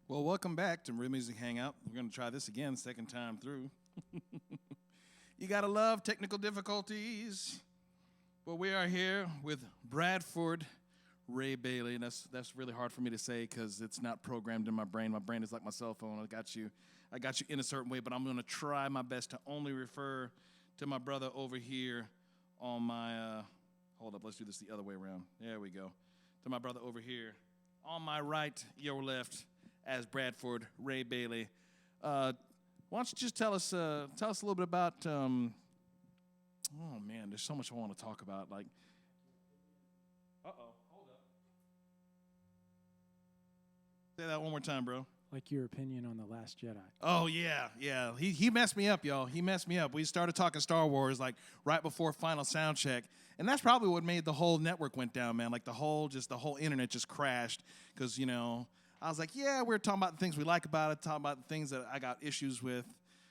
Well, welcome back to Real Music Hangout. We're going to try this again, second time through. You got to love technical difficulties. But we are here with Bradford Ray Bailey, and that's really hard for me to say because it's not programmed in my brain. My brain is like my cell phone. I got you in a certain way, but I'm going to try my best to only refer to my brother over here on my, hold up, let's do this the other way around. There we go. To my brother over here on my right, your left, as Bradford Ray Bailey. Why don't you just tell us a little bit about, oh man, there's so much I want to talk about. Like, hold up. Say that one more time, bro. Like your opinion on The Last Jedi. Oh, yeah. He messed me up, y'all. He messed me up. We started talking Star Wars, like, right before final sound check. And that's probably what made the whole network went down, man. Like, the whole internet just crashed because, I was like, yeah, we're talking about the things we like about it, talking about the things that I got issues with,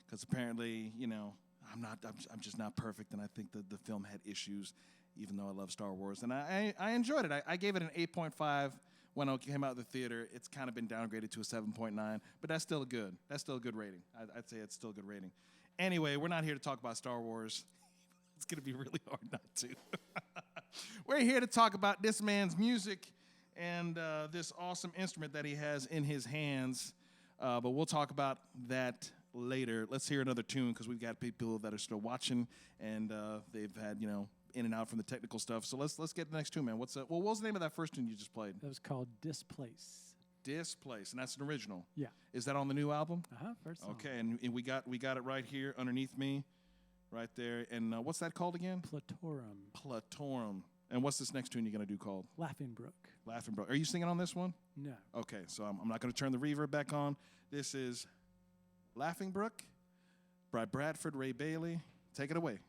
because apparently, I'm just not perfect, and I think that the film had issues, even though I love Star Wars. And I enjoyed it. I gave it an 8.5 when it came out of the theater. It's kind of been downgraded to a 7.9, but that's still good. That's still a good rating. I'd say it's still a good rating. Anyway, we're not here to talk about Star Wars. It's going to be really hard not to. We're here to talk about this man's music and this awesome instrument that he has in his hands. But we'll talk about that later. Let's hear another tune because we've got people that are still watching, and they've had, in and out from the technical stuff. So let's get the next tune, man. What was the name of that first tune you just played? That was called Displace. Displace, and that's an original. Yeah. Is that on the new album? First song. Okay, and we got it right here underneath me, right there. And what's that called again? Platorum. And what's this next tune you're going to do called? Laughing Brook. Laughing Brook. Are you singing on this one? No. Okay, so I'm not going to turn the reverb back on. This is Laughing Brook by Bradford Ray Bailey. Take it away.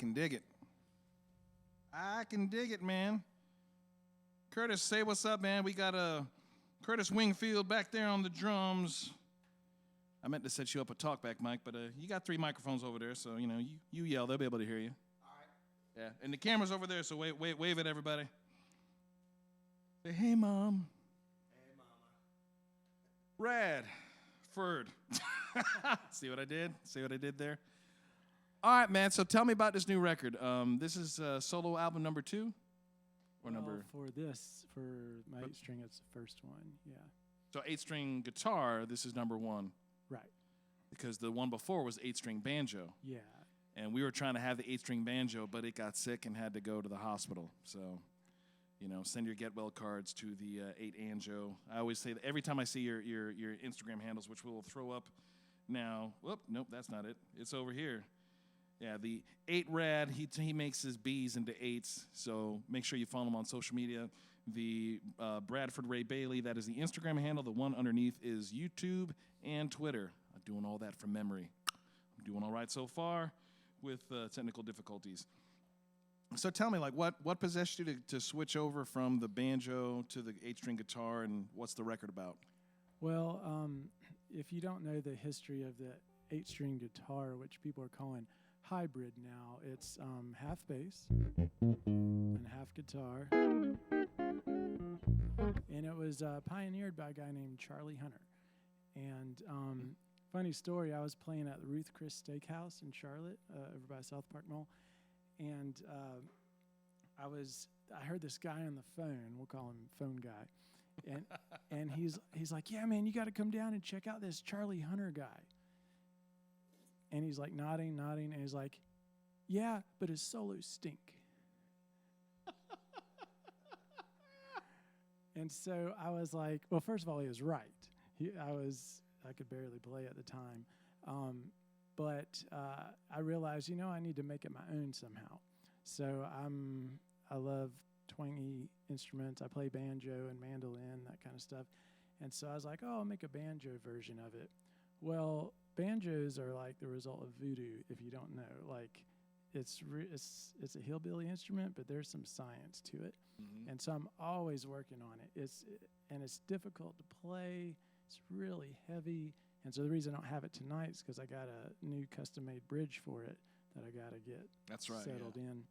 can dig it. I can dig it, man. Curtis, say what's up, man. We got Curtis Wingfield back there on the drums. I meant to set you up a talkback mic, but you got 3 microphones over there, so, you yell. They'll be able to hear you. All right. Yeah, and the camera's over there, so wave at everybody. Say, hey, Mom. Hey, Mama. Bradford. See what I did? See what I did there? All right, man, so tell me about this new record. This is solo album number 2? Or number? For my 8-string, it's the first one, yeah. So 8-string guitar, this is number 1. Right. Because the one before was 8-string banjo. Yeah. And we were trying to have the 8-string banjo, but it got sick and had to go to the hospital. So, send your get well cards to the 8-anjo. I always say that every time I see your Instagram handles, which we will throw up now. Whoop, nope, that's not it. It's over here. Yeah, the 8Rad, he makes his B's into 8s, so make sure you follow him on social media. The Bradford Ray Bailey, that is the Instagram handle. The one underneath is YouTube and Twitter. I'm doing all that from memory. I'm doing all right so far with technical difficulties. So tell me, what possessed you to switch over from the banjo to the 8-string guitar, and what's the record about? Well, if you don't know the history of the 8-string guitar, which people are calling hybrid now, it's half bass and half guitar. And it was pioneered by a guy named Charlie Hunter. And funny story, I was playing at the Ruth Chris Steakhouse in Charlotte, over by South Park Mall. And I heard this guy on the phone, we'll call him phone guy. And he's like, yeah, man, you got to come down and check out this Charlie Hunter guy. And he's like nodding, and he's like, yeah, but his solos stink. And so I was like, well, first of all, he was right. I could barely play at the time. But I realized, I need to make it my own somehow. So I love twangy instruments. I play banjo and mandolin, that kind of stuff. And so I was like, I'll make a banjo version of it. Well, banjos are like the result of voodoo, if you don't know. Like, it's a hillbilly instrument, but there's some science to it. Mm-hmm. And so I'm always working on it. It's difficult to play. It's really heavy. And so the reason I don't have it tonight is because I got a new custom-made bridge for it that I got to get settled in.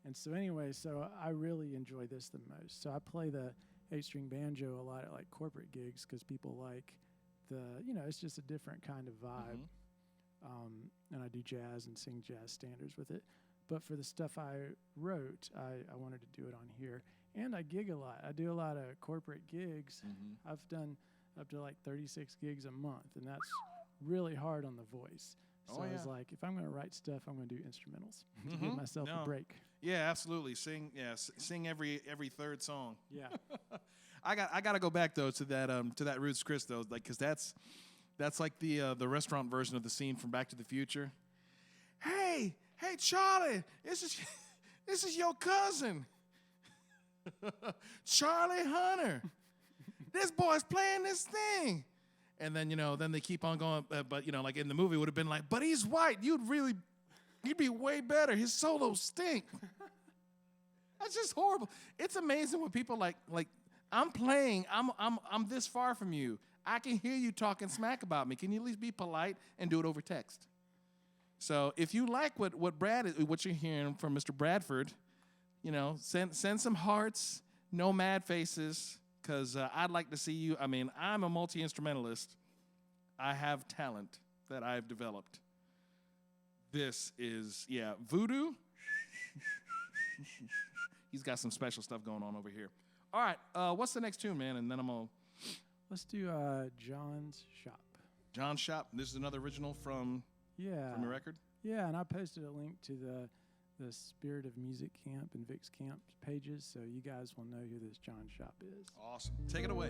And so anyway, so I really enjoy this the most. So I play the 8-string banjo a lot at like corporate gigs because people like it's just a different kind of vibe. Mm-hmm. And I do jazz and sing jazz standards with it. But for the stuff I wrote, I wanted to do it on here. And I gig a lot. I do a lot of corporate gigs. Mm-hmm. I've done up to like 36 gigs a month, and that's really hard on the voice. So I was like, if I'm going to write stuff, I'm going to do instrumentals to give myself a break. Yeah, absolutely. Sing every third song. Yeah. I got to go back though to that Ruth's Chris though, like, because that's like the restaurant version of the scene from Back to the Future. Hey, Charlie, this is your cousin, Charlie Hunter. This boy's playing this thing. And then, then they keep on going. But, like in the movie, it would have been like, but he's white. You'd be way better. His solos stink. That's just horrible. It's amazing when people like I'm playing. I'm this far from you. I can hear you talking smack about me. Can you at least be polite and do it over text? So if you like what you're hearing from Mr. Bradford, send some hearts, no mad faces. Because I'd like to see you. I mean, I'm a multi-instrumentalist. I have talent that I've developed. This is, voodoo. He's got some special stuff going on over here. All right, what's the next tune, man? And then I'm going to... Let's do John's Shop. John's Shop. This is another original from your record? Yeah, and I posted a link to the Spirit of Music Camp and Vic's Camp pages, so you guys will know who this John Shop is. Awesome. Take it away.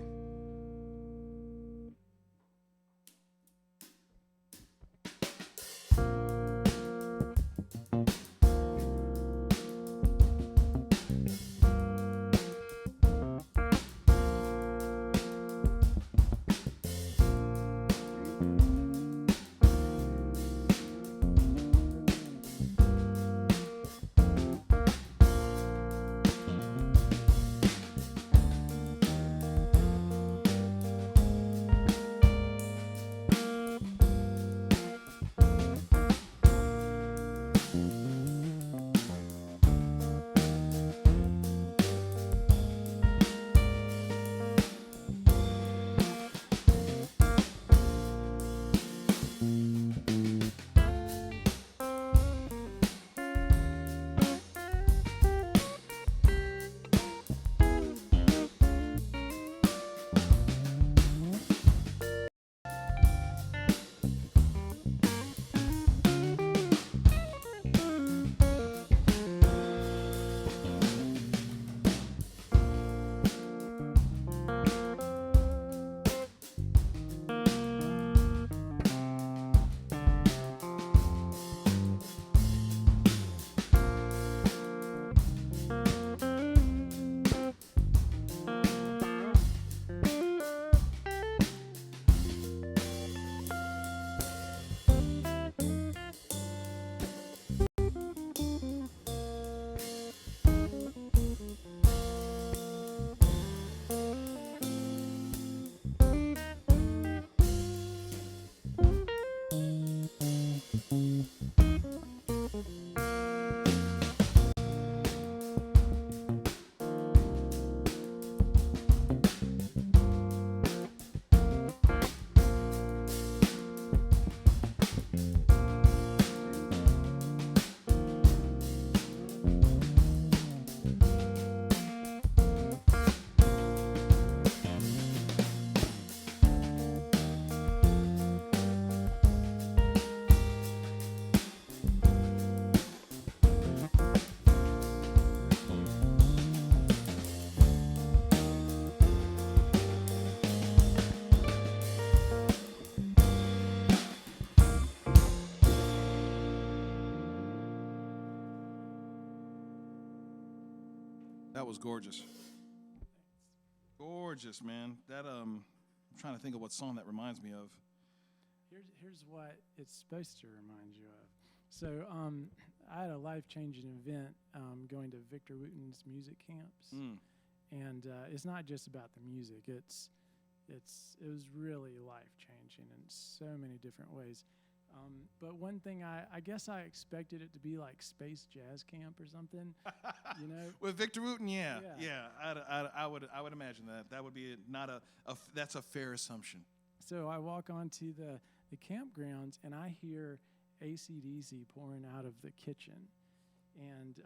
That was gorgeous. Gorgeous, man. That I'm trying to think of what song that reminds me of. Here's what it's supposed to remind you of. So I had a life-changing event going to Victor Wooten's music camps, and it's not just about the music. It was really life-changing in so many different ways. But one thing I guess I expected it to be like Space Jazz Camp or something, you know. With Victor Wooten, yeah. I would imagine that. That would be that's a fair assumption. So I walk onto the campgrounds and I hear AC/DC pouring out of the kitchen, and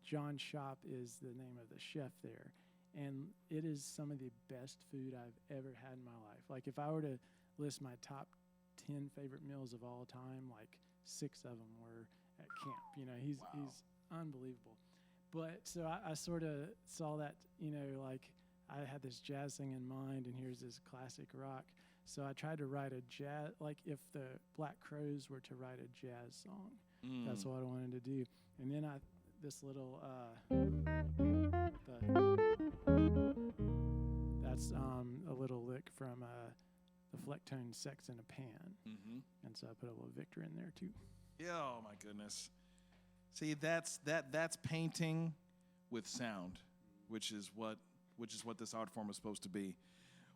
John Shop is the name of the chef there, and it is some of the best food I've ever had in my life. Like if I were to list my top 10 favorite meals of all time, like 6 of them were at camp. You know, he's unbelievable. But so I sort of saw that, you know, like I had this jazz thing in mind, and here's this classic rock. So I tried to write a jazz, like if the Black Crowes were to write a jazz song, that's what I wanted to do. And then this little, that's a little lick from the Flecktone Sex in a Pan. And so I put a little Victor in there too. Yeah, oh my goodness. See, that's painting with sound, which is what this art form is supposed to be.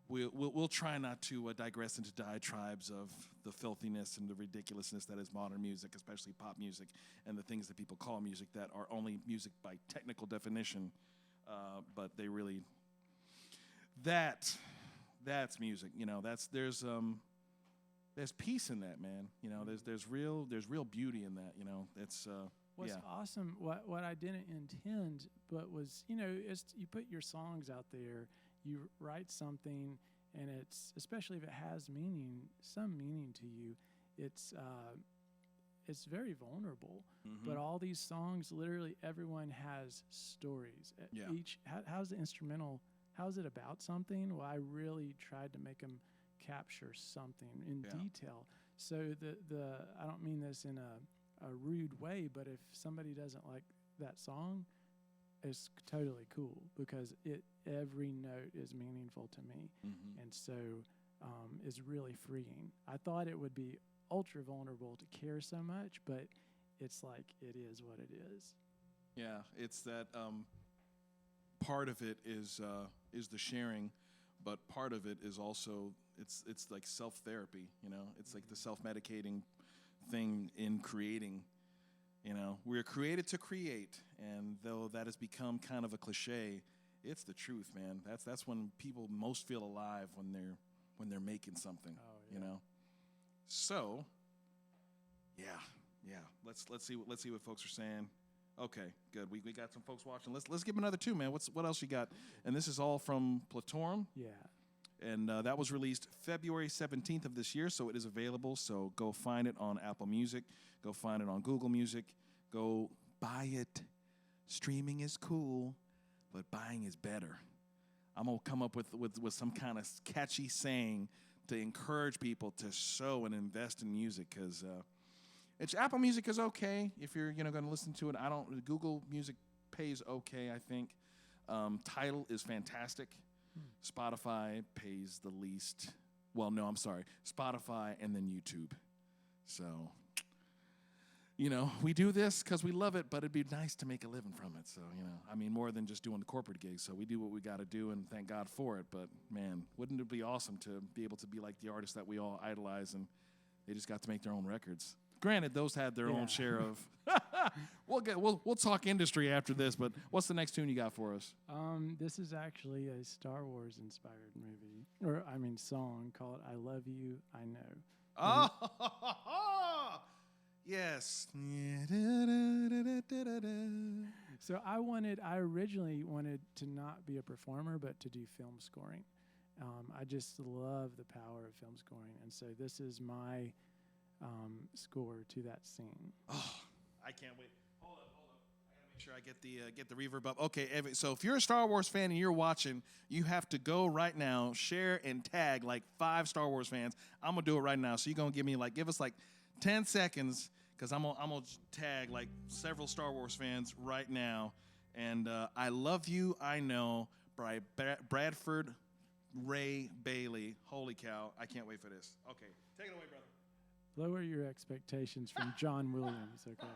We'll try not to digress into diatribes of the filthiness and the ridiculousness that is modern music, especially pop music, and the things that people call music that are only music by technical definition, but they really that's music. You know, there's peace in that, man. You know, there's real beauty in that. You know, it's What's awesome, what I didn't intend, but was, you know, is you put your songs out there. You write something, and it's, especially if it has some meaning to you, it's very vulnerable. But all these songs, literally everyone has stories. Yeah. How's the instrumental? How's it about something? Well, I really tried to make them capture something in detail. So I don't mean this in a rude way, but if somebody doesn't like that song, it's totally cool because every note is meaningful to me, and so is really freeing. I thought it would be ultra vulnerable to care so much, but it's like it is what it is. Yeah, it's that part of it is the sharing, but part of it is also it's like self-therapy. You know, it's like the self-medicating thing in creating. You know, we're created to create, and though that has become kind of a cliche, it's the truth, man. That's when people most feel alive, when they're making something. Oh, yeah. You know, so yeah. Let's see what folks are saying. Okay, good. We got some folks watching. Let's give them another two, man. What else you got? And this is all from Platorum. Yeah. And that was released February 17th of this year, so it is available. So go find it on Apple Music. Go find it on Google Music. Go buy it. Streaming is cool, but buying is better. I'm going to come up with some kind of catchy saying to encourage people to sow and invest in music, because Apple Music is okay if you're going to listen to it. Google Music pays okay, I think. Tidal is fantastic. Spotify pays the least. Well, no, I'm sorry. Spotify and then YouTube. So, you know, we do this because we love it, but it'd be nice to make a living from it. So, you know, I mean, more than just doing the corporate gigs. So we do what we got to do, and thank God for it. But, man, wouldn't it be awesome to be able to be like the artists that we all idolize, and they just got to make their own records? Granted, those had their own share of. We'll talk industry after this, but what's the next tune you got for us? This is actually a Star Wars inspired song called "I Love You, I Know." Oh, yes. So I originally wanted to not be a performer, but to do film scoring. I just love the power of film scoring, and so this is my score to that scene. Oh, I can't wait. Hold up. I gotta make sure I get the reverb up. Okay, so if you're a Star Wars fan and you're watching, you have to go right now, share and tag like 5 Star Wars fans. I'm gonna do it right now. So you're gonna give us like 10 seconds, because I'm gonna tag like several Star Wars fans right now, And I Love You, I Know by Bradford Ray Bailey. Holy cow, I can't wait for this. Okay, take it away, brother. Lower your expectations from John Williams, okay?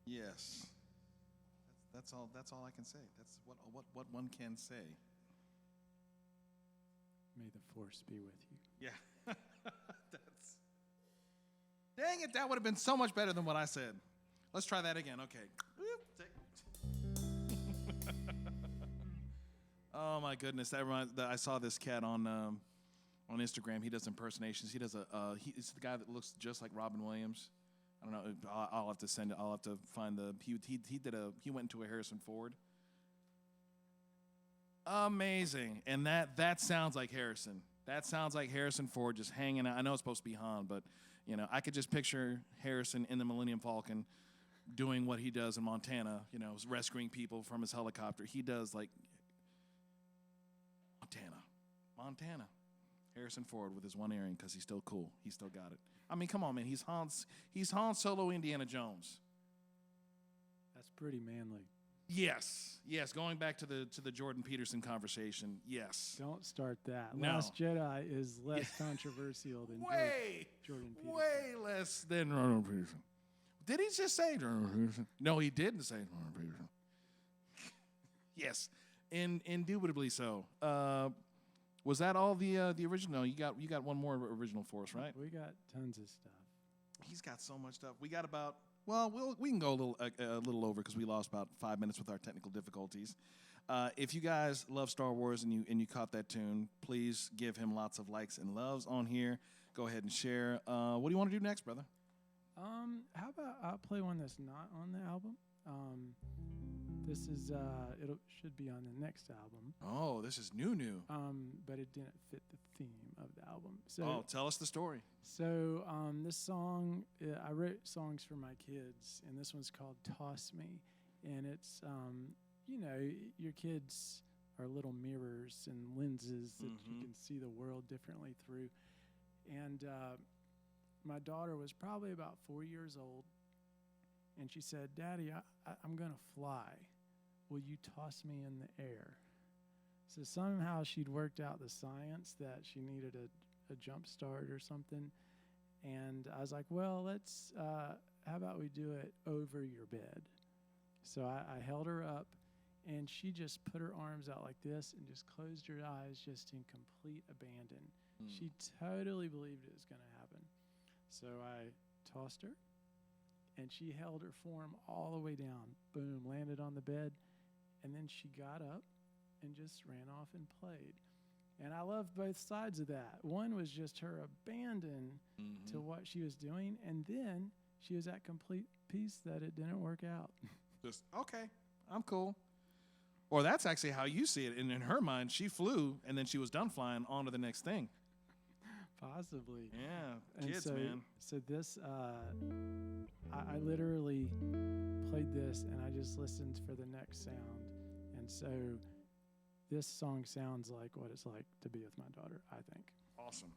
Yes. That's all. That's all I can say. That's what one can say. May the force be with you. Yeah. That's. Dang it! That would have been so much better than what I said. Let's try that again. Okay. Oh my goodness! I saw this cat on Instagram. He does impersonations. He does he's the guy that looks just like Robin Williams. I don't know. I'll have to send it. I'll have to find the. He went into a Harrison Ford. Amazing, and that sounds like Harrison. That sounds like Harrison Ford just hanging out. I know it's supposed to be Han, but I could just picture Harrison in the Millennium Falcon doing what he does in Montana. Rescuing people from his helicopter. He does like Montana. Harrison Ford with his one earring because he's still cool. He's still got it. I mean, come on, man. He's Han Solo Indiana Jones. That's pretty manly. Yes. Going back to the Jordan Peterson conversation. Yes. Don't start that. No. Last Jedi is less controversial than Jordan Peterson. Way less than Jordan Peterson. Did he just say Jordan Peterson? No, he didn't say Jordan Peterson. Yes, indubitably so. Was that all the original? No, you got one more original for us, right? We got tons of stuff. He's got so much stuff. We got about we can go a little over because we lost about 5 minutes with our technical difficulties. If you guys love Star Wars and you caught that tune, please give him lots of likes and loves on here. Go ahead and share. What do you want to do next, brother? How about I'll play one that's not on the album. This is it should be on the next album. Oh, this is new. But it didn't fit the theme of the album. So tell us the story. So this song, I wrote songs for my kids, and this one's called "Toss Me," and it's your kids are little mirrors and lenses that you can see the world differently through. And my daughter was probably about 4 years old, and she said, "Daddy, I'm going to fly. Will you toss me in the air?" So somehow she'd worked out the science that she needed a jump start or something. And I was like, well, let's, how about we do it over your bed? So I held her up, and she just put her arms out like this and just closed her eyes just in complete abandon. She totally believed it was going to happen. So I tossed her, and she held her form all the way down. Boom, landed on the bed. And then she got up and just ran off and played. And I loved both sides of that. One was just her abandon to what she was doing, and then she was at complete peace that it didn't work out. Just, okay, I'm cool. Or that's actually how you see it. And in her mind, she flew, and then she was done flying on to the next thing. Possibly. Yeah, and kids, so, man. So this, I literally played this, and I just listened for the next sound. And so this song sounds like what it's like to be with my daughter, I think. Awesome.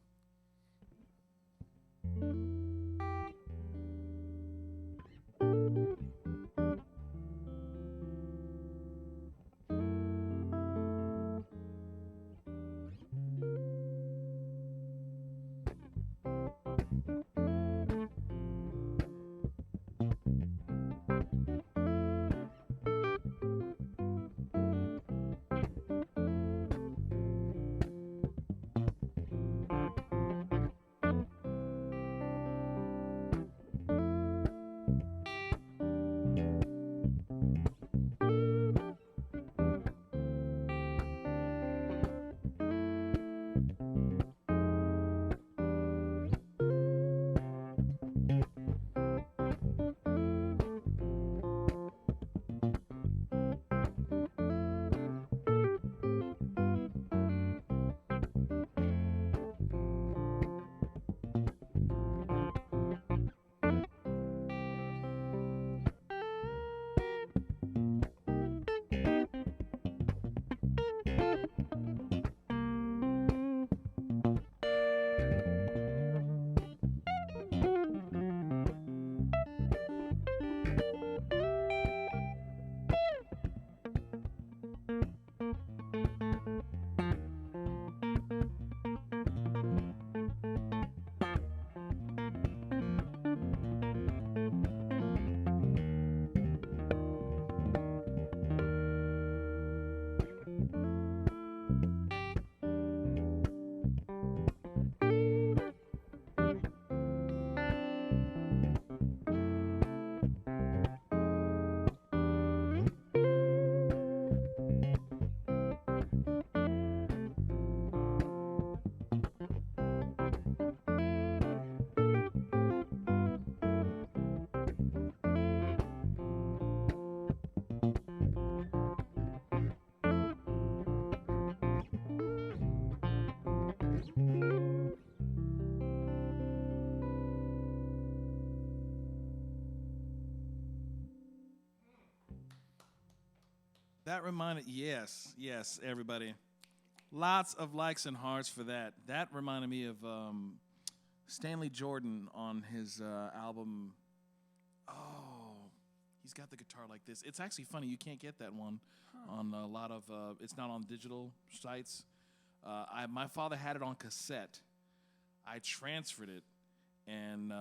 That reminded, yes, everybody. Lots of likes and hearts for that. That reminded me of Stanley Jordan on his album. Oh, he's got the guitar like this. It's actually funny. You can't get that one on a lot of. It's not on digital sites. My father had it on cassette. I transferred it, and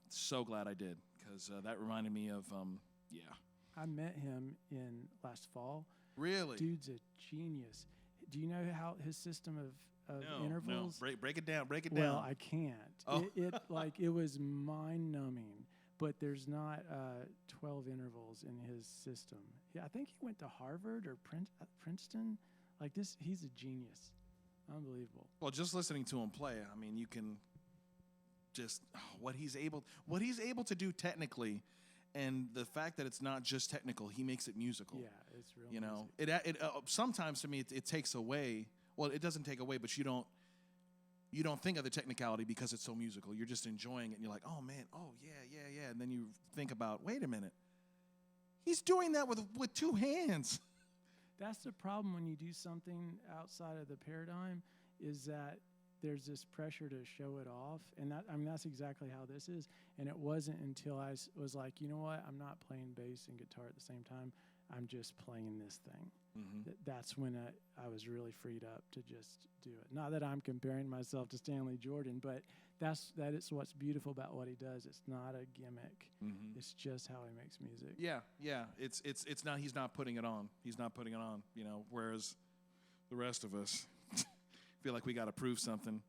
so glad I did because that reminded me of yeah. I met him in last fall. Really? Dude's a genius. Do you know how his system of intervals? No. Break it down. Break it Well, down. I can't. Oh. It was mind-numbing, but there's not 12 intervals in his system. Yeah, I think he went to Harvard or Princeton. Like this, he's a genius. Unbelievable. Well, just listening to him play, I mean, you can just what he's able to do technically. And the fact that it's not just technical, he makes it musical. Yeah, it's real. You know, it sometimes to me it takes away. Well, it doesn't take away, but you don't think of the technicality because it's so musical. You're just enjoying it, and you're like, oh man, oh yeah, and then you think about, wait a minute, he's doing that with two hands. That's the problem when you do something outside of the paradigm, is that there's this pressure to show it off, and that's exactly how this is. And it wasn't until I was like, you know what, I'm not playing bass and guitar at the same time. I'm just playing this thing. Mm-hmm. That's when I was really freed up to just do it. Not that I'm comparing myself to Stanley Jordan, but that is what's beautiful about what he does. It's not a gimmick. Mm-hmm. It's just how he makes music. Yeah. It's not. He's not putting it on. He's not putting it on. You know, whereas the rest of us feel like we got to prove something.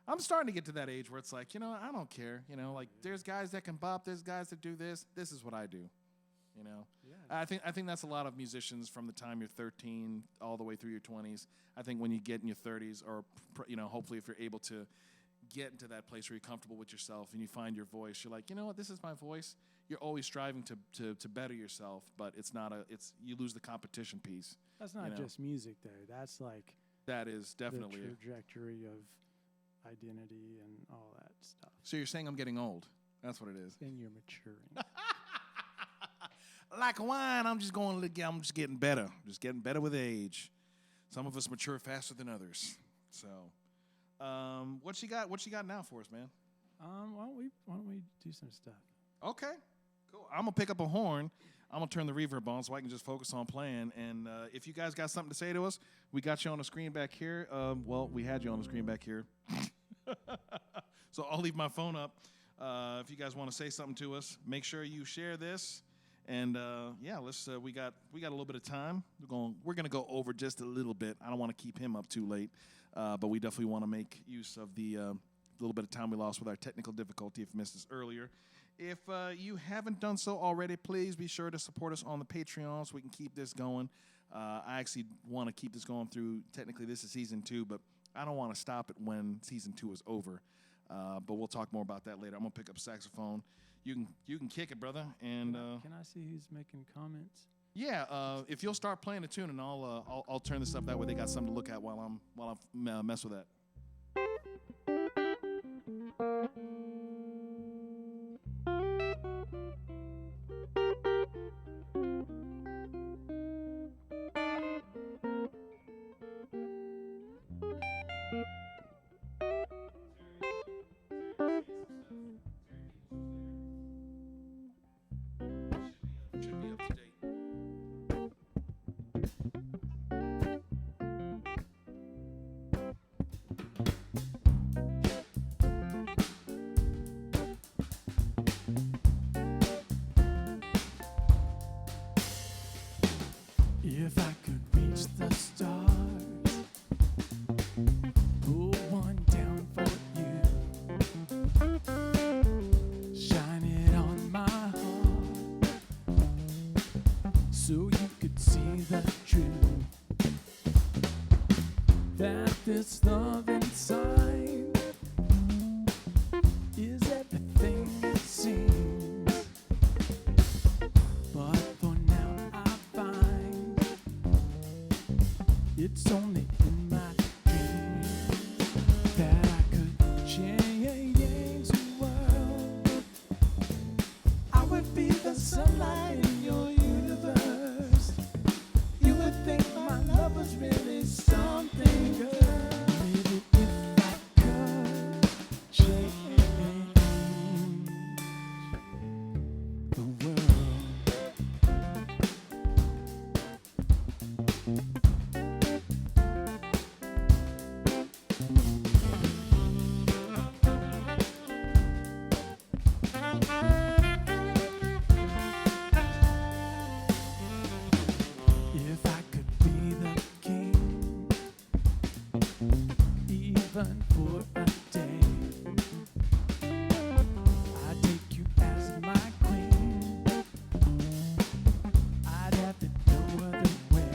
I'm starting to get to that age where it's like, you know, I don't care. You know, like there's guys that can bop, there's guys that do this. This is what I do. You know, Yeah. I think that's a lot of musicians from the time you're 13 all the way through your 20s. I think when you get in your 30s, or you know, hopefully if you're able to get into that place where you're comfortable with yourself and you find your voice, you're like, you know what, this is my voice. You're always striving to better yourself, but you lose the competition piece. That's not just music, though. That's like that is definitely the trajectory of identity and all that stuff. So you're saying I'm getting old? That's what it is. And you're maturing. Like wine, I'm just getting better. Just getting better with age. Some of us mature faster than others. So, what you got now for us, man? Why don't we do some stuff? Okay, cool. I'm gonna pick up a horn. I'm gonna turn the reverb on so I can just focus on playing. And if you guys got something to say to us, we got you on the screen back here. Well, we had you on the screen back here. So I'll leave my phone up. If you guys want to say something to us, make sure you share this. And yeah, let's. We got a little bit of time. We're gonna go over just a little bit. I don't want to keep him up too late, but we definitely want to make use of the little bit of time we lost with our technical difficulty. If you missed this earlier, if you haven't done so already, please be sure to support us on the Patreon so we can keep this going. I actually want to keep this going through. Technically, this is season 2, but I don't want to stop it when season 2 is over. But we'll talk more about that later. I'm gonna pick up saxophone. You can kick it, brother. And can I see who's making comments? Yeah, if you'll start playing a tune, and I'll turn this up that way. They got something to look at while I'm mess with that. Should be up to date. If I could reach the stars, pull one down for you, shine it on my heart, so you could see the truth, that this love inside is everything it seems. But for now I find it's only in my dreams that I could change the world. I would be the sunlight in your universe. You would think my love was really something good. Maybe if I could change the world. If I could be the king, even for a day, I'd take you as my queen. I'd have it no other way,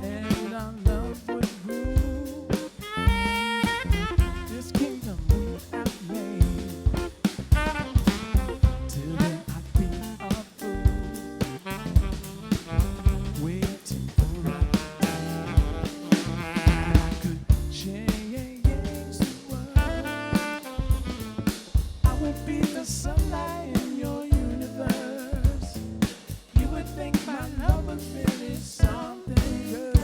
and our love would rule this kingdom we have made. Till then I'd be a fool, waiting for a I could change the world. I would be the sunlight in your universe. You would think my love was really something good.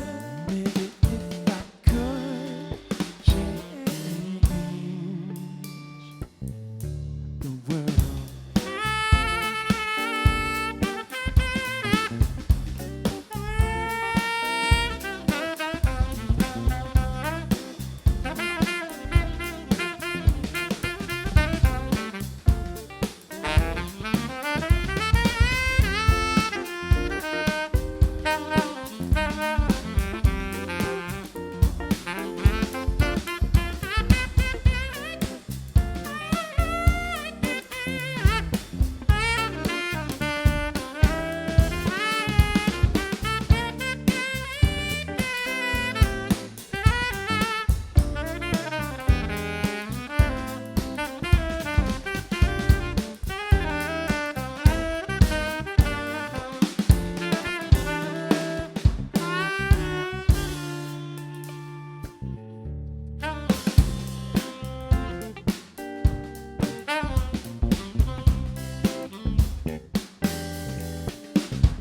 Maybe if I could change the world.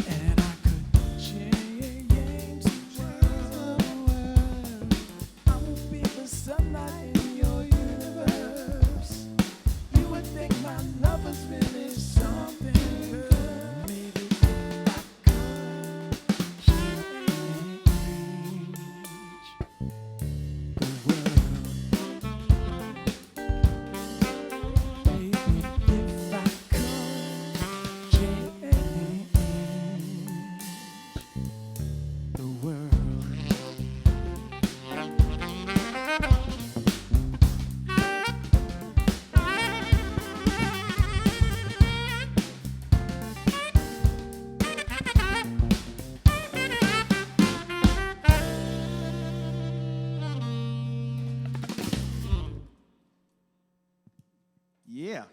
And I could change the world. I would be the sunlight in your universe. You would think my love was really something good. Maybe if I could change the world. Maybe if I could change the world. Yeah.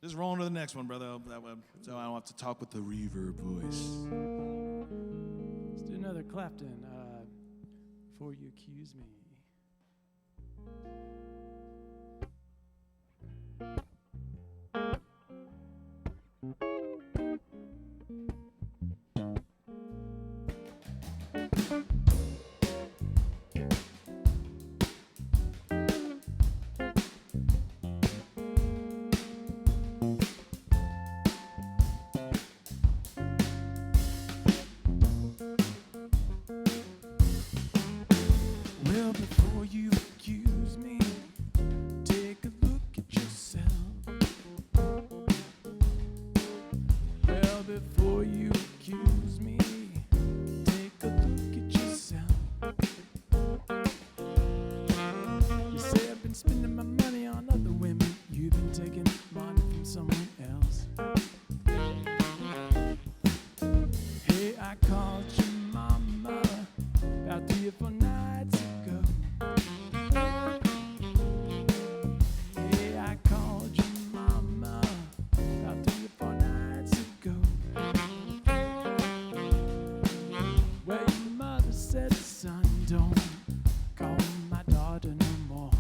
Just roll on to the next one, brother. That way, so I don't have to talk with the reverb voice. Let's do another Clapton. Before you accuse me. Well, before you accuse me, take a look at yourself. Well, before you accuse me, take a look at yourself. You say I've been spending my money on other women. You've been taking money from someone else. Hey, I called your mama about 3 or 4 nights ago. Hey, I called your mama about 3 or 4 nights ago. Well, your mother said, son, don't call my daughter no more.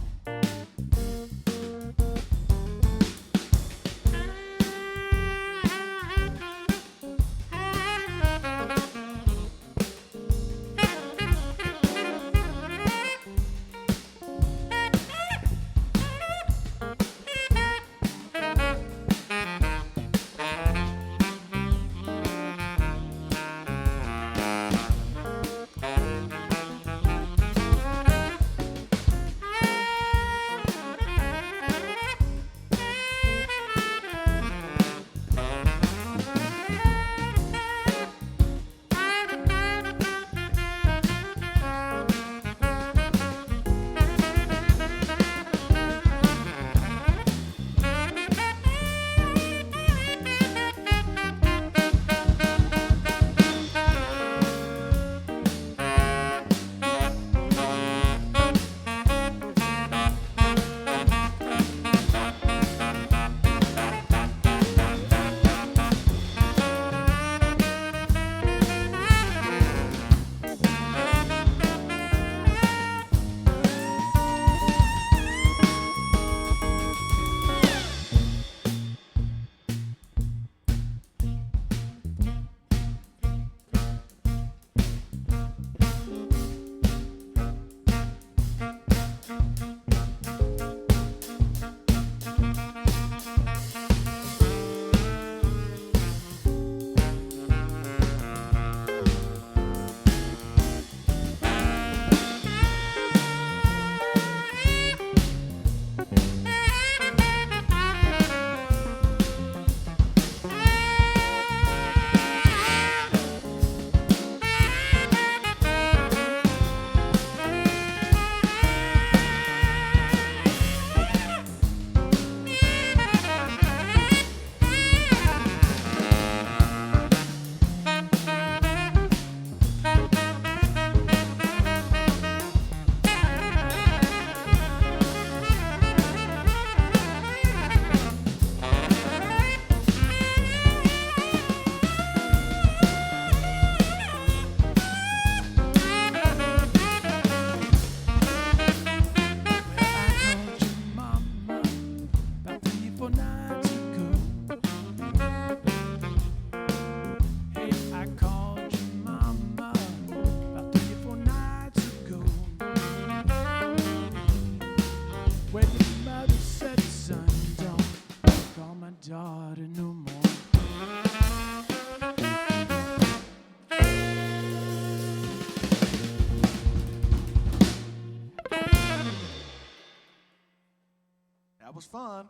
was fun.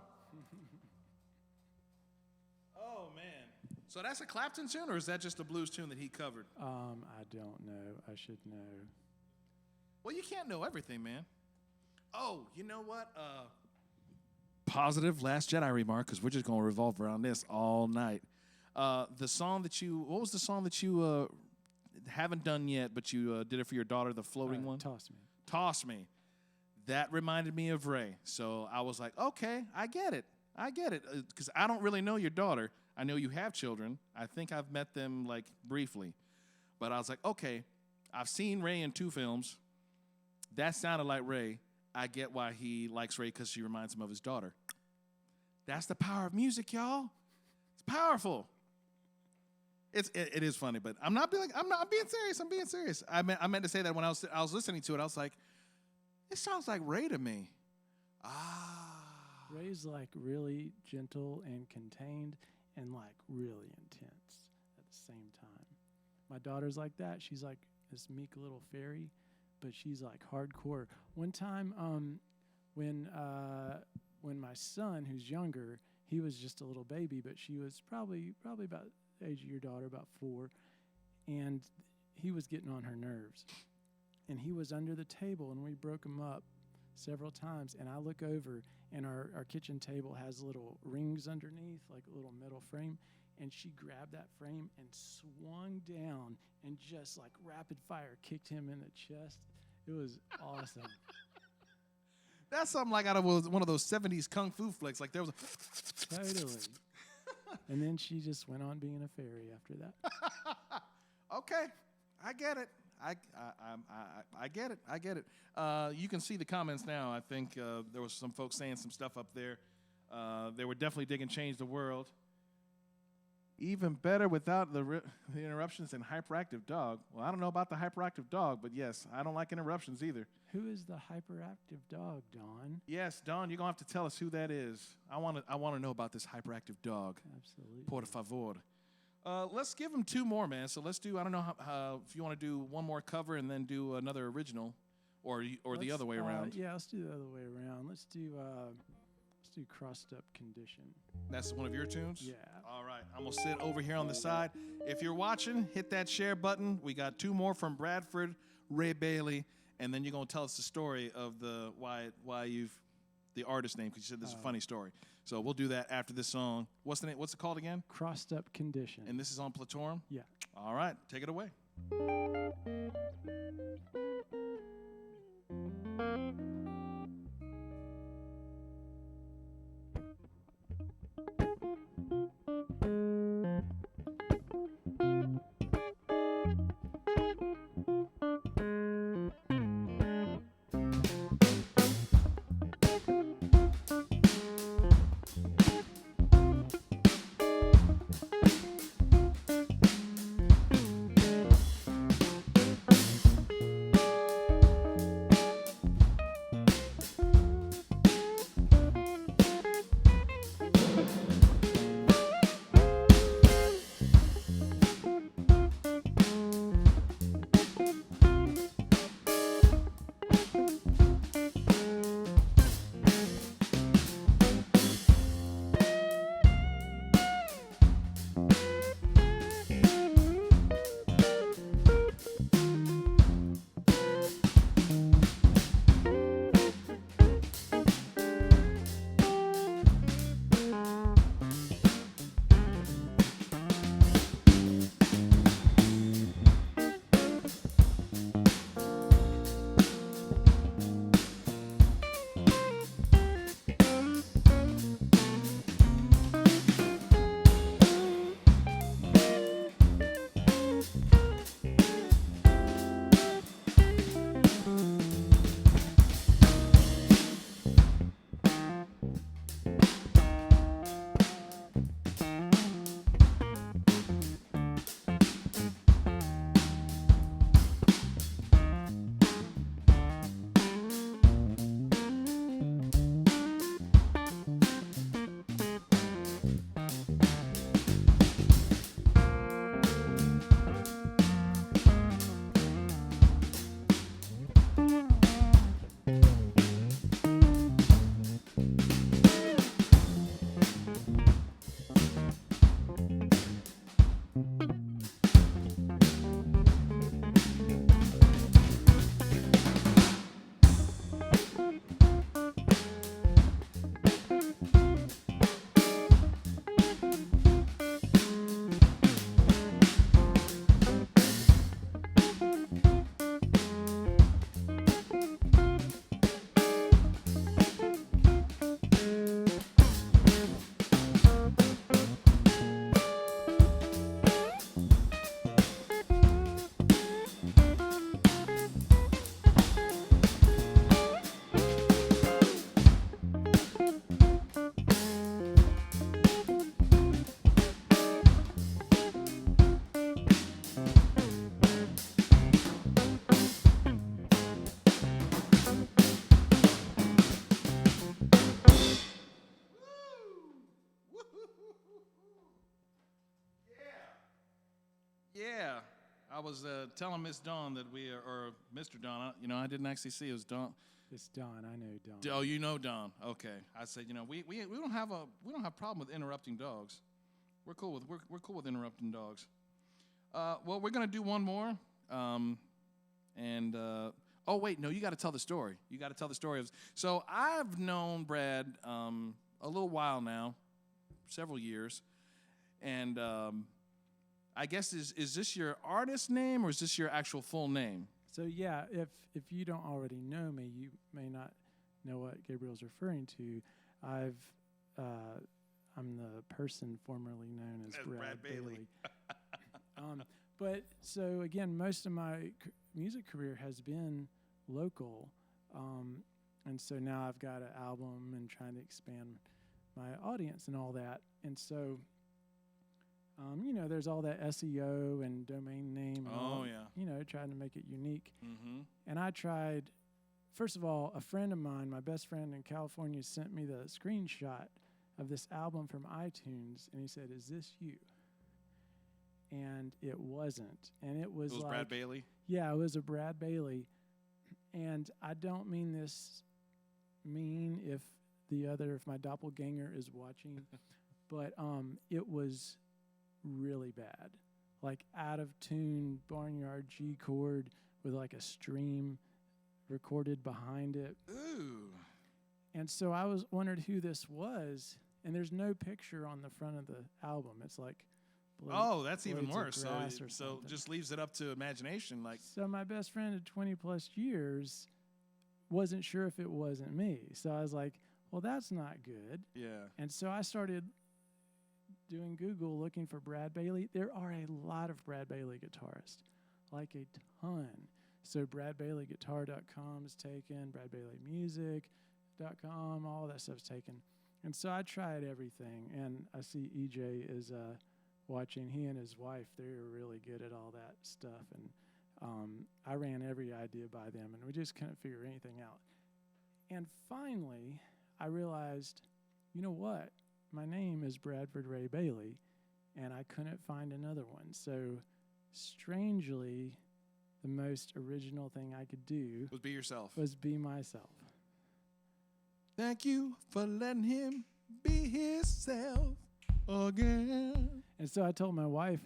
Oh, man. So that's a Clapton tune, or is that just a blues tune that he covered? I don't know. I should know. Well, you can't know everything, man. Oh, you know what? Positive Last Jedi remark, because we're just going to revolve around this all night. The song that what was the song that you haven't done yet, but you did it for your daughter, the floating one? Toss Me. Toss Me. That reminded me of Ray. So I was like, okay, I get it. Because I don't really know your daughter. I know you have children. I think I've met them, like, briefly. But I was like, okay, I've seen Ray in 2 films. That sounded like Ray. I get why he likes Ray, because she reminds him of his daughter. That's the power of music, y'all. It's powerful. It is funny, but I'm being serious. I'm being serious. I meant to say that when I was listening to it. I was like, it sounds like Ray to me. Ray's like really gentle and contained and like really intense at the same time. My daughter's like that. She's like this meek little fairy, but she's like hardcore. One time, when my son, who's younger, he was just a little baby, but she was probably about the age of your daughter, about 4, and he was getting on her nerves. And he was under the table, and we broke him up several times. And I look over, and our kitchen table has little rings underneath, like a little metal frame. And she grabbed that frame and swung down and just like rapid fire kicked him in the chest. It was awesome. That's something like out of one of those 70s kung fu flicks. Like there was a Totally. And then she just went on being a fairy after that. Okay, I get it. I get it. I get it. You can see the comments now. I think there was some folks saying some stuff up there. They were definitely digging Change the World. Even better without the interruptions and hyperactive dog. Well, I don't know about the hyperactive dog, but yes, I don't like interruptions either. Who is the hyperactive dog, Don? Yes, Don, you're going to have to tell us who that is. I want to know about this hyperactive dog. Absolutely. Por favor. Let's give them 2 more, man. So let's do, I don't know how, if you want to do one more cover and then do another original or the other way around. Yeah, let's do the other way around. Let's do Crossed Up Condition. That's one of your tunes? Yeah. All right. I'm going to sit over here on the side. If you're watching, hit that share button. We got 2 more from Bradford, Ray Bailey, and then you're going to tell us the story of the artist name, because you said this is a funny story. So we'll do that after this song. What's the name? What's it called again? Crossed Up Condition. And this is on Platorum? Yeah. All right. Take it away. I was telling Miss Dawn that or Mr. Dawn, I didn't actually see it was Dawn. It's Don. I know Don. Oh, you know Dawn. Okay. I said, we don't have a problem with interrupting dogs. We're cool with interrupting dogs. Well, we're gonna do one more. Oh wait, no, you got to tell the story. You got to tell the story of. So I've known Brad a little while now, several years, and I guess is this your artist name or is this your actual full name? So yeah, if you don't already know me, you may not know what Gabriel's referring to. I'm the person formerly known as Brad Bailey. But so again, most of my music career has been local, and so now I've got an album and trying to expand my audience and all that. And so, there's all that SEO and domain name. And all, trying to make it unique. Mm-hmm. And I tried. First of all, a friend of mine, my best friend in California, sent me the screenshot of this album from iTunes, and he said, "Is this you?" And it wasn't. And it was like, Brad Bailey? Yeah, it was a Brad Bailey. And I don't mean this if my doppelganger is watching, but it was really bad. Like out of tune barnyard G chord with like a stream recorded behind it. Ooh. And so I wondered who this was, and there's no picture on the front of the album. It's like that's even worse. So just leaves it up to imagination. Like, so my best friend of 20 plus years wasn't sure if it wasn't me. So I was like, well, that's not good. Yeah. And so I started doing Google looking for Brad Bailey. There are a lot of Brad Bailey guitarists, like a ton. So BradBaileyGuitar.com is taken, BradBaileyMusic.com, all that stuff's taken. And so I tried everything, and I see EJ is watching. He and his wife, they're really good at all that stuff. And I ran every idea by them, and we just couldn't figure anything out. And finally, I realized, you know what? My name is Bradford Ray Bailey, and I couldn't find another one. So strangely, the most original thing I could do was be yourself. Was be myself. Thank you for letting him be himself again. And so I told my wife,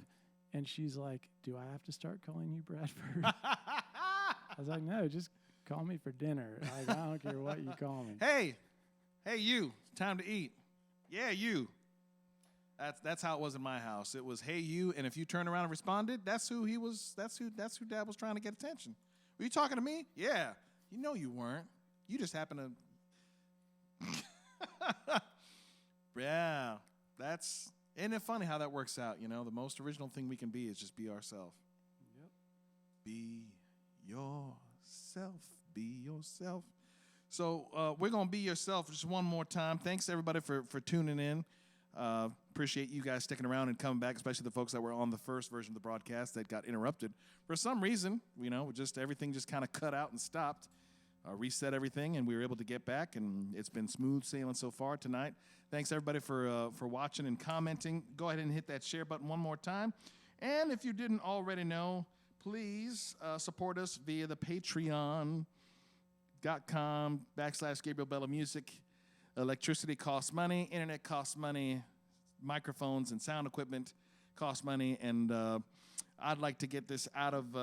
and she's like, do I have to start calling you Bradford? I was like, no, just call me for dinner. Like, I don't care what you call me. Hey, you, time to eat. Yeah, you. That's how it was in my house. It was, hey, you, and if you turned around and responded, that's who he was. That's who Dad was trying to get attention. Were you talking to me? Yeah. You know you weren't. You just happened to. Yeah, isn't it funny how that works out? The most original thing we can be is just be ourselves. Yep. Be yourself. Be yourself. So we're gonna be yourself just one more time. Thanks everybody for tuning in. Appreciate you guys sticking around and coming back, especially the folks that were on the first version of the broadcast that got interrupted for some reason. Everything just kind of cut out and stopped. Reset everything, and we were able to get back, and it's been smooth sailing so far tonight. Thanks everybody for watching and commenting. Go ahead and hit that share button one more time. And if you didn't already know, please support us via the patreon.com/Gabriel Bella Music. Electricity costs money, internet costs money, microphones and sound equipment cost money, and I'd like to get this out of,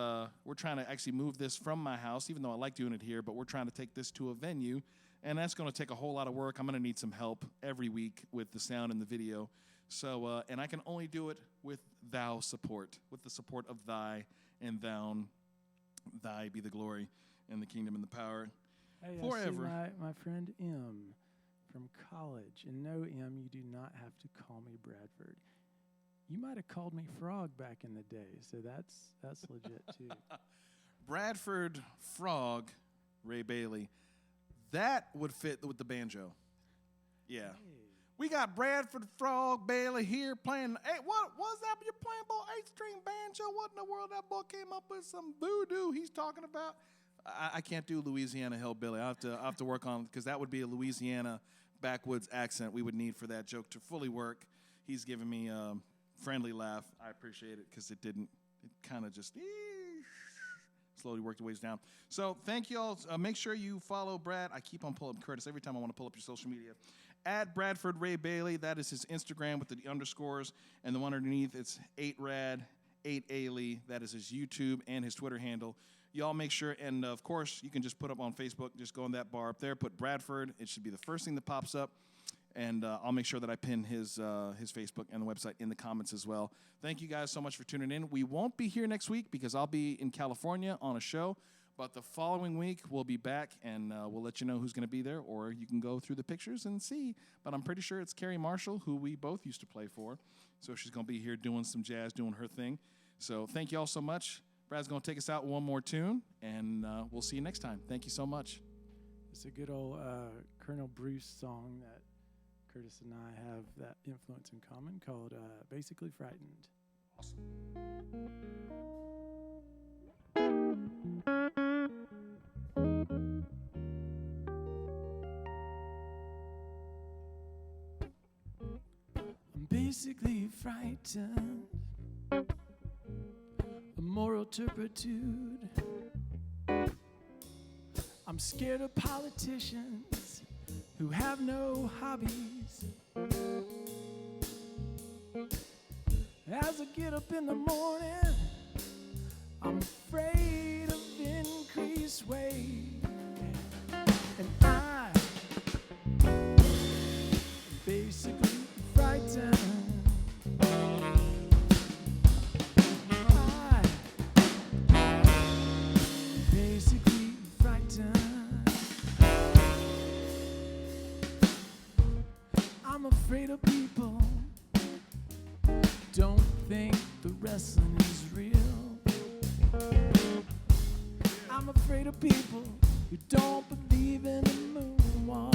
we're trying to actually move this from my house, even though I like doing it here, but we're trying to take this to a venue, and that's going to take a whole lot of work. I'm going to need some help every week with the sound and the video. So, and I can only do it with thou support, with the support of thy and thou. Thy be the glory and the kingdom and the power forever. I see my friend M from college, and no, M, you do not have to call me Bradford. You might have called me Frog back in the day, so that's legit too. Bradford Frog Ray Bailey. That would fit with the banjo. Yeah. Hey. We got Bradford Frog Bailey here playing. Hey, what was that? You're playing boy 8-string banjo? What in the world? That boy came up with some voodoo he's talking about. I can't do Louisiana hillbilly. I have to work on, because that would be a Louisiana backwoods accent we would need for that joke to fully work. He's giving me friendly laugh. I appreciate it, because it it kind of just slowly worked its ways down. So thank you all. Make sure you follow Brad. I keep on pulling up Curtis every time I want to pull up your social media. At Bradford Ray Bailey, that is his Instagram with the underscores, and the one underneath, it's 8rad, 8ailey. That is his YouTube and his Twitter handle. Y'all make sure, and of course, you can just put up on Facebook, just go in that bar up there, put Bradford. It should be the first thing that pops up, and I'll make sure that I pin his Facebook and the website in the comments as well. Thank you guys so much for tuning in. We won't be here next week because I'll be in California on a show. But the following week, we'll be back, and we'll let you know who's going to be there, or you can go through the pictures and see. But I'm pretty sure it's Carrie Marshall, who we both used to play for. So she's going to be here doing some jazz, doing her thing. So thank you all so much. Brad's going to take us out with one more tune, and we'll see you next time. Thank you so much. It's a good old Colonel Bruce song that Curtis and I have that influence in common called Basically Frightened. Awesome. I'm basically frightened, a moral turpitude. I'm scared of politicians who have no hobbies. As I get up in the morning, I'm afraid of increased weight. And I'm basically frightened. I'm basically frightened. I'm afraid of people don't think the wrestling is real. I'm afraid of people who don't believe in the moonwalk.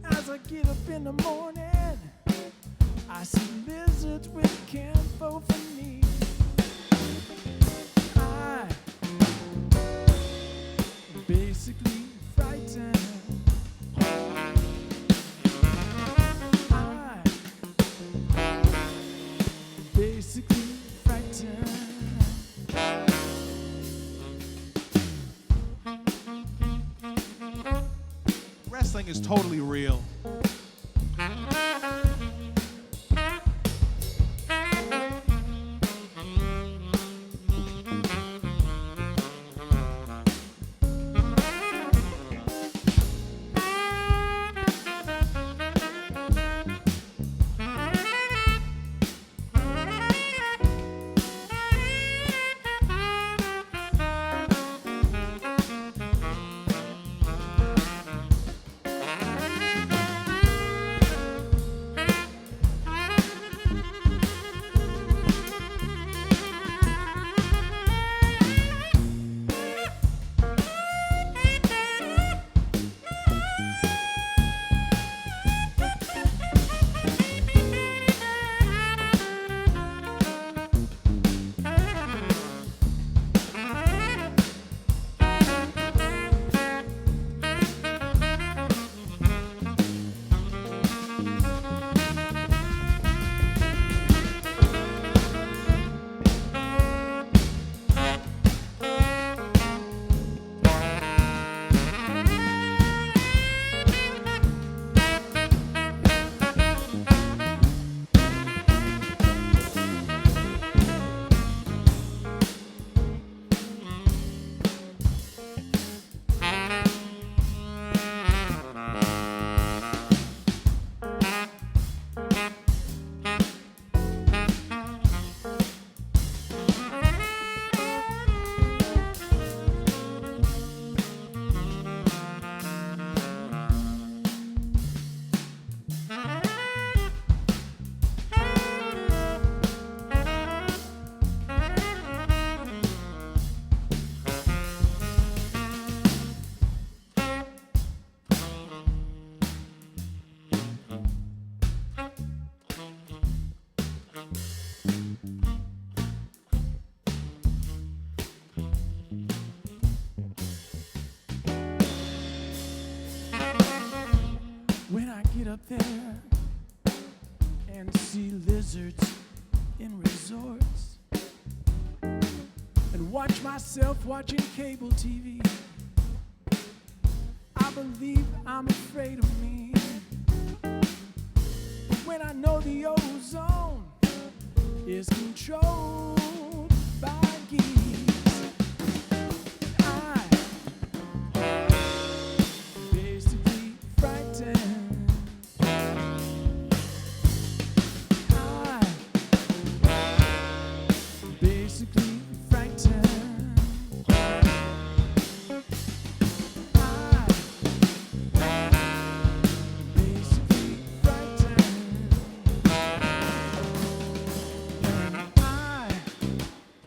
As I get up in the morning, I see lizards with camphor for me. I'm basically frightened. Basically frightened. Wrestling is totally real. When I get up there and see lizards in resorts and watch myself watching cable TV. I believe I'm afraid of me, but when I know the ozone is controlled by geese, I basically frightened. I basically frightened. I basically frightened. I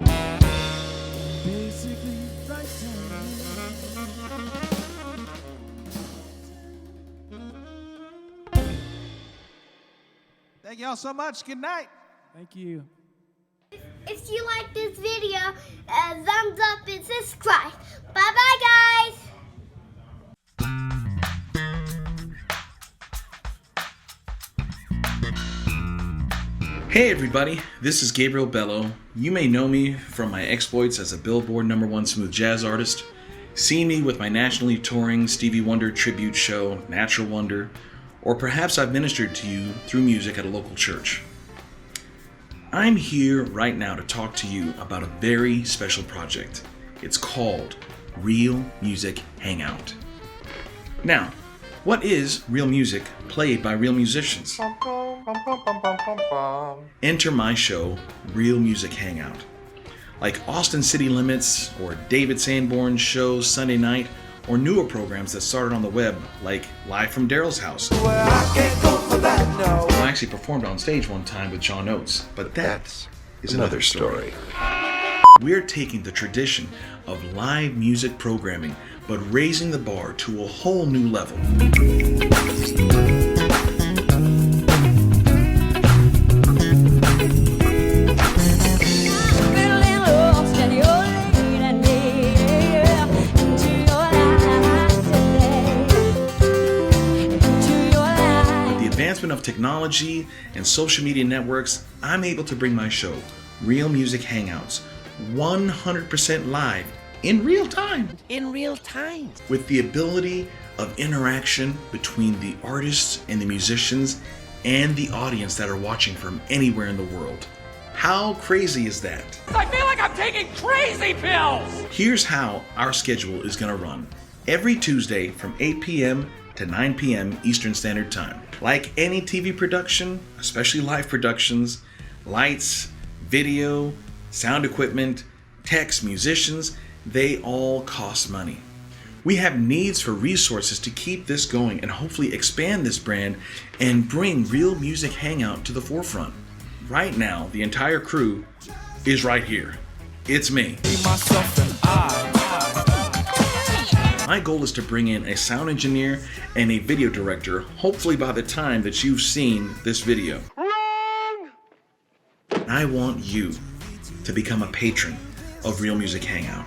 basically frightened. Thank y'all so much. Good night. Thank you. If you like this video, thumbs up and subscribe. Bye-bye, guys. Hey everybody, this is Gabriel Bello. You may know me from my exploits as a Billboard #1 smooth jazz artist, see me with my nationally touring Stevie Wonder tribute show, Natural Wonder, or perhaps I've ministered to you through music at a local church. I'm here right now to talk to you about a very special project. It's called Real Music Hangout. Now, what is real music played by real musicians? Enter my show, Real Music Hangout. Like Austin City Limits or David Sanborn's show Sunday Night, or newer programs that started on the web like Live from Daryl's House. I actually performed on stage one time with John Oates, but that is another story. We're taking the tradition of live music programming, but raising the bar to a whole new level. Of technology and social media networks, I'm able to bring my show, Real Music Hangouts, 100% live in real time. In real time. With the ability of interaction between the artists and the musicians and the audience that are watching from anywhere in the world. How crazy is that? I feel like I'm taking crazy pills! Here's how our schedule is going to run. Every Tuesday from 8 p.m. to 9 p.m. Eastern Standard Time. Like any TV production, especially live productions, lights, video, sound equipment, techs, musicians, they all cost money. We have needs for resources to keep this going and hopefully expand this brand and bring Real Music Hangout to the forefront. Right now, the entire crew is right here. It's me. My goal is to bring in a sound engineer and a video director, hopefully by the time that you've seen this video. I want you to become a patron of Real Music Hangout.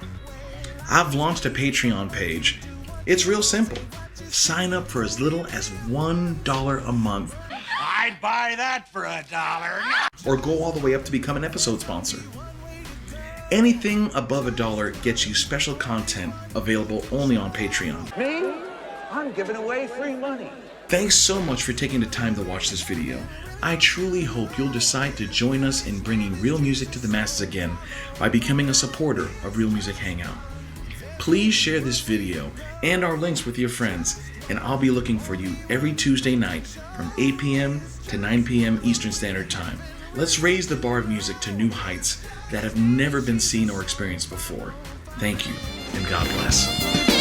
I've launched a Patreon page. It's real simple. Sign up for as little as $1 a month. I'd buy that for $1. Or go all the way up to become an episode sponsor. Anything above $1 gets you special content available only on Patreon. Me? I'm giving away free money. Thanks so much for taking the time to watch this video. I truly hope you'll decide to join us in bringing real music to the masses again by becoming a supporter of Real Music Hangout. Please share this video and our links with your friends, and I'll be looking for you every Tuesday night from 8 p.m. to 9 p.m. Eastern Standard Time. Let's raise the bar of music to new heights that have never been seen or experienced before. Thank you, and God bless.